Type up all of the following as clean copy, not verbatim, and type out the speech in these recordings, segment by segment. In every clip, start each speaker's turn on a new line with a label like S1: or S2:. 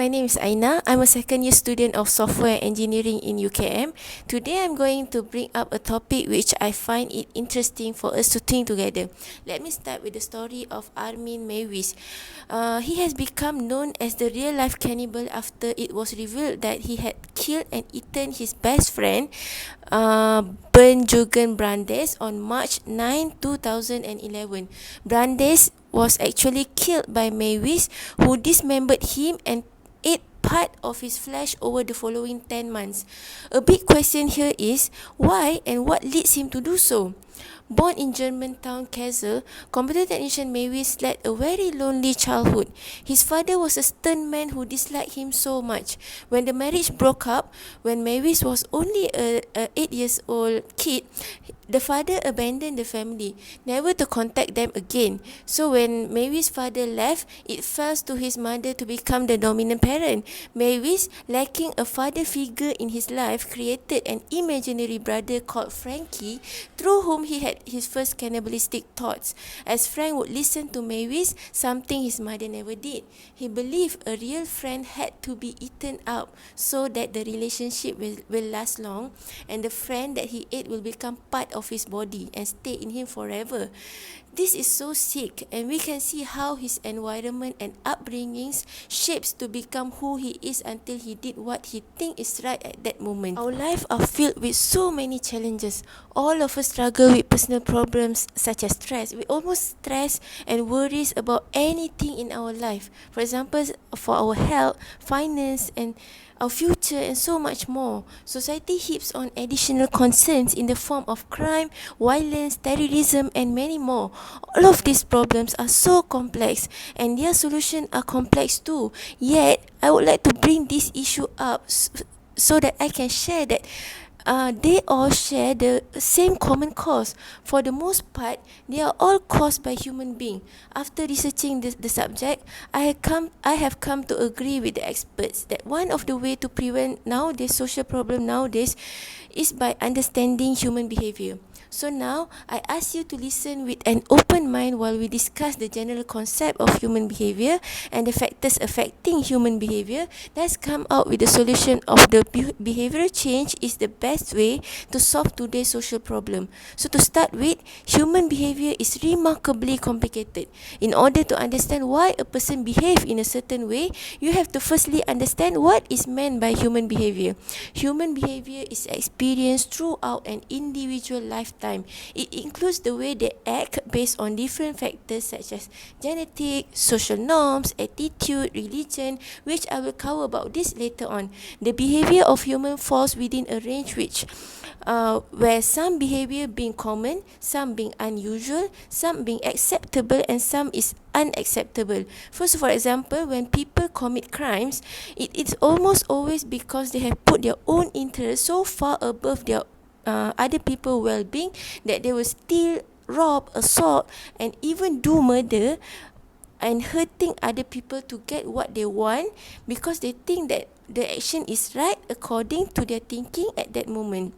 S1: My name is Aina. I'm a second year student of software engineering in UKM. Today I'm going to bring up a topic which I find it interesting for us to think together. Let me start with the story of Armin Meiwes. He has become known as the real life cannibal after it was revealed that he had killed and eaten his best friend, Bernjugen Brandes, on March 9, 2011. Brandes was actually killed by Meiwes, who dismembered him and ate part of his flesh over the following 10 months. A big question here is why and what leads him to do so? Born in Germantown, Kassel, computer technician Meiwes led a very lonely childhood. His father was a stern man who disliked him so much. When the marriage broke up, when Meiwes was only a 8 years old kid, the father abandoned the family, never to contact them again. So when Meiwes' father left, it fell to his mother to become the dominant parent. Meiwes, lacking a father figure in his life, created an imaginary brother called Frankie, through whom he had his first cannibalistic thoughts. As Frank would listen to Meiwes, something his mother never did. He believed a real friend had to be eaten up so that the relationship will last long, and the friend that he ate will become part of his body and stay in him forever. This is so sick, and we can see how his environment and upbringings shapes to become who he is until he did what he thinks is right at that moment. Our lives are filled with so many challenges. All of us struggle with personal problems such as stress. We almost stress and worries about anything in our life. For example, for our health, finance, and our future, and so much more. Society heaps on additional concerns in the form of crime, violence, terrorism, and many more. All of these problems are so complex, and their solutions are complex too. Yet, I would like to bring this issue up so that I can share that they all share the same common cause. For the most part, they are all caused by human beings. After researching the subject, I have come to agree with the experts that one of the way to prevent nowadays social problem nowadays is by understanding human behavior. So now, I ask you to listen with an open mind while we discuss the general concept of human behavior and the factors affecting human behavior. Let's come out with the solution of the behavioral change is the best way to solve today's social problem. So to start with, human behavior is remarkably complicated. In order to understand why a person behaves in a certain way, you have to firstly understand what is meant by human behavior. Human behavior is experienced throughout an individual lifetime. It includes the way they act based on different factors such as genetic, social norms, attitude, religion, which I will cover about this later on. The behavior of human falls within a range where some behavior being common, some being unusual, some being acceptable, and some is unacceptable. First, for example, when people commit crimes, it's almost always because they have put their own interests so far above their other people's well-being that they will steal, rob, assault, and even do murder and hurting other people to get what they want because they think that the action is right according to their thinking at that moment.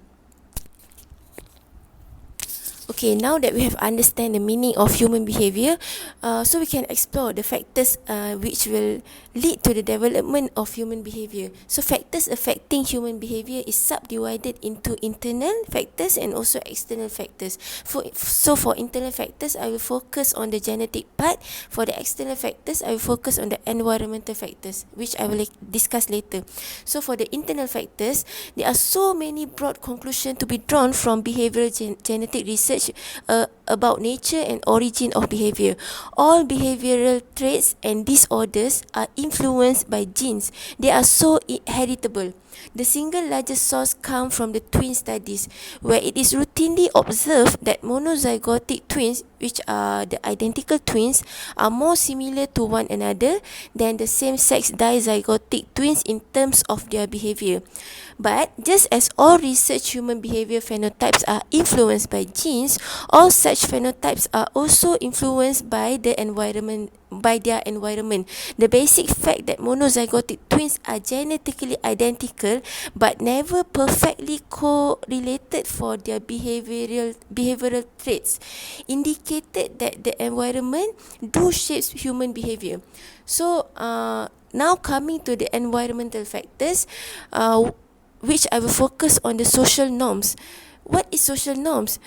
S1: Okay, now that we have understand the meaning of human behavior, so we can explore the factors which will lead to the development of human behavior. So factors affecting human behavior is subdivided into internal factors and also external factors. For internal factors, I will focus on the genetic part. For the external factors, I will focus on the environmental factors, which I will discuss later. So for the internal factors, there are so many broad conclusions to be drawn from behavioral genetic research about nature and origin of behavior. All behavioral traits and disorders are influenced by genes. They are so heritable. The single largest source comes from the twin studies, where it is routinely observed that monozygotic twins, which are the identical twins, are more similar to one another than the same-sex dizygotic twins in terms of their behavior. But just as all research human behavior phenotypes are influenced by genes, all such phenotypes are also influenced by their environment. The basic fact that monozygotic twins are genetically identical but never perfectly correlated for their behavioral traits indicated that the environment do shapes human behavior. So now coming to the environmental factors, which I will focus on the social norms. What is social norms?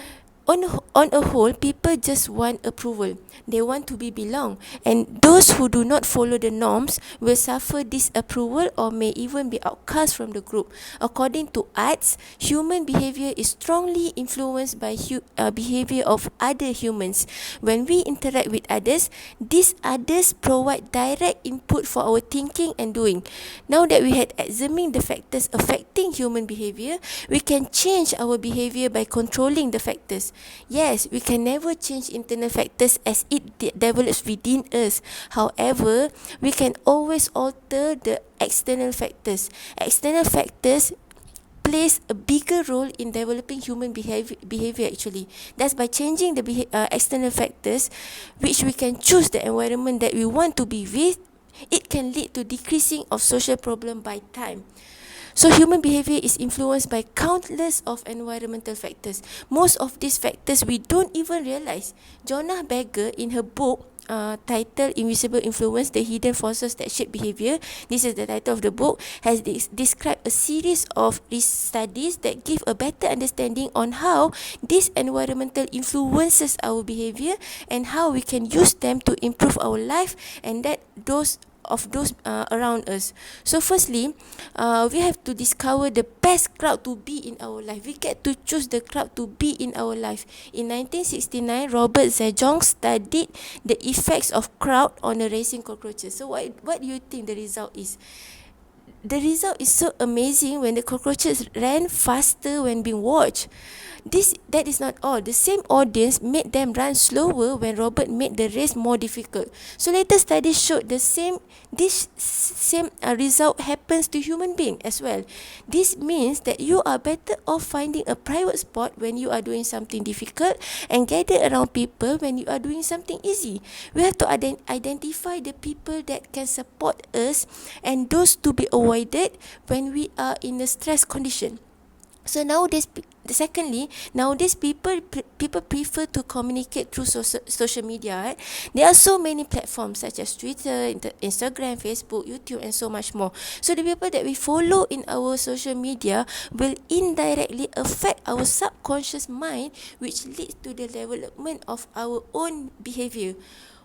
S1: On a whole, people just want approval. They want to be belong, and those who do not follow the norms will suffer disapproval or may even be outcast from the group. According to arts, human behavior is strongly influenced by behavior of other humans. When we interact with others, these others provide direct input for our thinking and doing. Now that we had examined the factors affecting human behavior, we can change our behavior by controlling the factors. Yes, we can never change internal factors as it develops within us. However, we can always alter the external factors. External factors plays a bigger role in developing human behavior actually. Thus, by changing the external factors, which we can choose the environment that we want to be with, it can lead to decreasing of social problem by time. So human behavior is influenced by countless of environmental factors. Most of these factors we don't even realize. Jonah Berger, in her book titled Invisible Influence, The Hidden Forces That Shape Behavior, this is the title of the book, has described a series of studies that give a better understanding on how this environmental influences our behavior and how we can use them to improve our life and that those around us. So firstly, we have to discover the best crowd to be in our life. We get to choose the crowd to be in our life. In 1969, Robert Zejong studied the effects of crowd on the racing cockroaches. So what do you think the result is? The result is so amazing when the cockroaches ran faster when being watched. That is not all. The same audience made them run slower when Robert made the race more difficult. So later studies showed this same result happens to human being as well. This means that you are better off finding a private spot when you are doing something difficult and gather around people when you are doing something easy. We have to identify the people that can support us and those to be avoided when we are in a stress condition. So nowadays, people prefer to communicate through social media. Right? There are so many platforms such as Twitter, Instagram, Facebook, YouTube, and so much more. So the people that we follow in our social media will indirectly affect our subconscious mind, which leads to the development of our own behavior.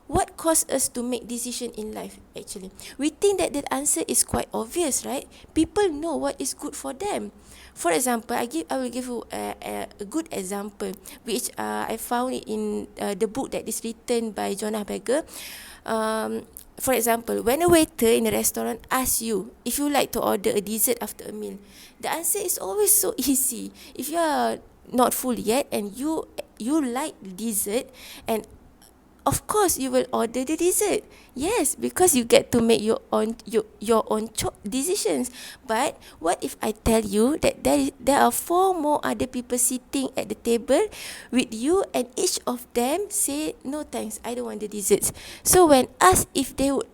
S1: What caused us to make decision in life actually? We think that the answer is quite obvious, right? People know what is good for them. For example, I will give you a good example, which I found it in the book that is written by Jonah Berger. For example, when a waiter in a restaurant asks you if you like to order a dessert after a meal, the answer is always so easy. If you are not full yet and you like dessert, and of course you will order the dessert. Yes, because you get to make your own decisions. But what if I tell you that there are 4 more other people sitting at the table with you, and each of them say no thanks, I don't want the desserts. So when asked if they would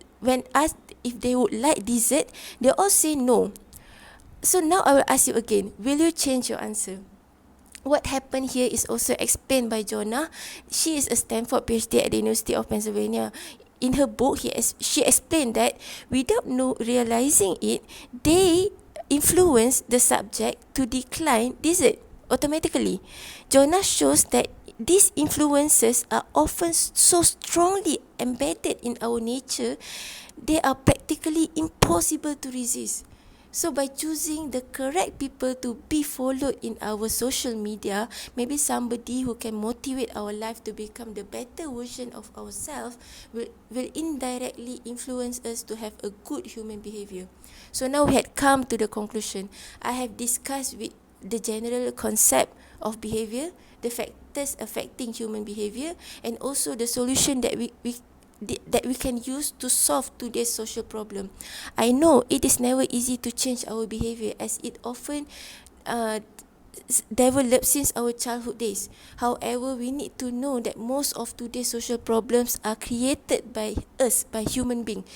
S1: like dessert, they all say no. So now I will ask you again, will you change your answer? What happened here is also explained by Jonah. She is a Stanford PhD at the University of Pennsylvania. In her book, she explained that without realizing it, they influence the subject to decline dessert automatically. Jonah shows that these influences are often so strongly embedded in our nature, they are practically impossible to resist. So by choosing the correct people to be followed in our social media, maybe somebody who can motivate our life to become the better version of ourselves will indirectly influence us to have a good human behavior. So now we had come to the conclusion. I have discussed with the general concept of behavior, the factors affecting human behavior, and also the solution that we can use to solve today's social problem. I know it is never easy to change our behavior as it often develops since our childhood days. However, we need to know that most of today's social problems are created by us, by human beings.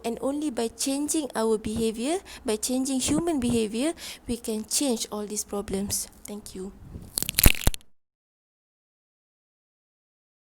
S1: And only by changing our behavior, by changing human behavior, we can change all these problems. Thank you.